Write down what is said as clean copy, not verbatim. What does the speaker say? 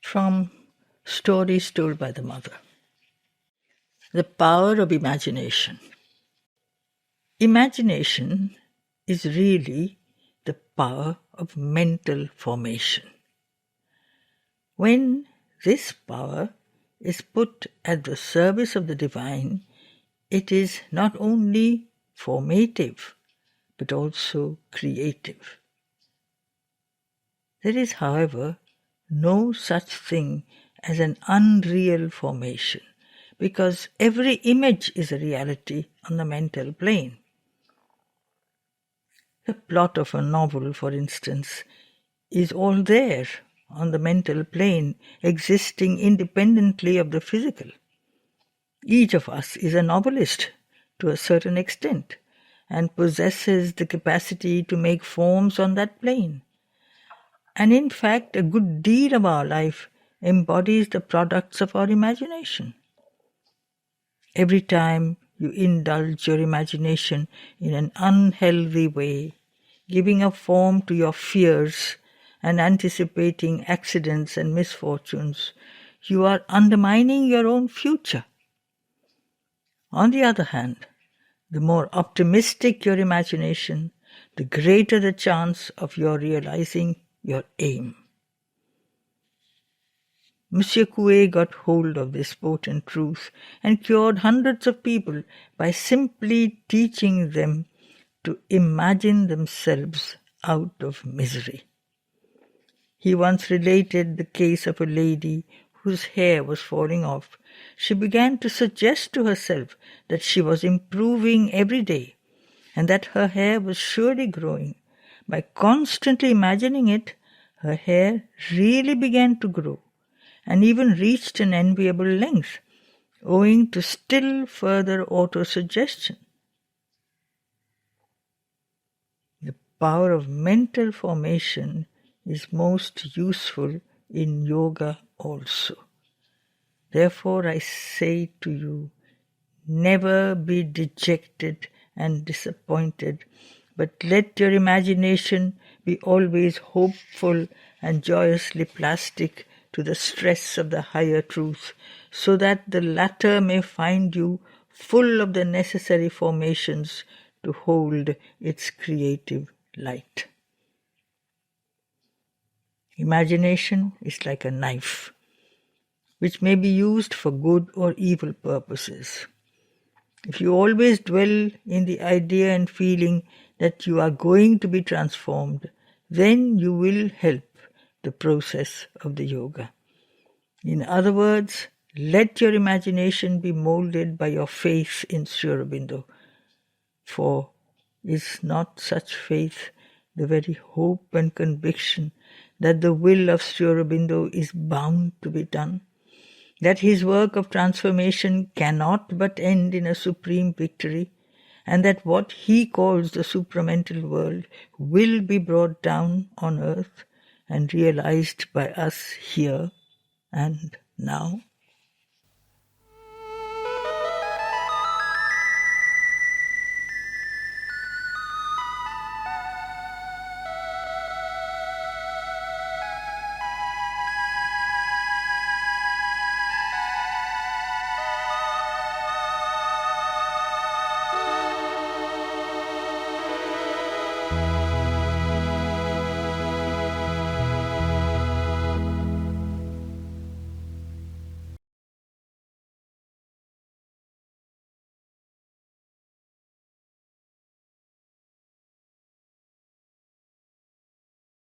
From Stories Told by the Mother. The power of imagination. Imagination is really the power of mental formation. When this power is put at the service of the divine, it is not only formative but also creative. There is, however, no such thing as an unreal formation, because every image is a reality on the mental plane. The plot of a novel, for instance, is all there on the mental plane, existing independently of the physical. Each of us is a novelist to a certain extent and possesses the capacity to make forms on that plane. And in fact, a good deal of our life embodies the products of our imagination. Every time you indulge your imagination in an unhealthy way, giving a form to your fears and anticipating accidents and misfortunes, you are undermining your own future. On the other hand, the more optimistic your imagination, the greater the chance of your realizing your aim. Monsieur Coué got hold of this potent truth and cured hundreds of people by simply teaching them to imagine themselves out of misery. He once related the case of a lady whose hair was falling off. She began to suggest to herself that she was improving every day and that her hair was surely growing. By constantly imagining it, her hair really began to grow and even reached an enviable length, owing to still further autosuggestion. The power of mental formation is most useful in yoga also. Therefore, I say to you, never be dejected and disappointed, but let your imagination be always hopeful and joyously plastic to the stress of the higher truth, so that the latter may find you full of the necessary formations to hold its creative light. Imagination is like a knife, which may be used for good or evil purposes. If you always dwell in the idea and feeling that you are going to be transformed, then you will help the process of the yoga. In other words, let your imagination be molded by your faith in Sri Aurobindo. For is not such faith the very hope and conviction that the will of Sri Aurobindo is bound to be done? That his work of transformation cannot but end in a supreme victory, and that what he calls the supramental world will be brought down on earth and realized by us here and now?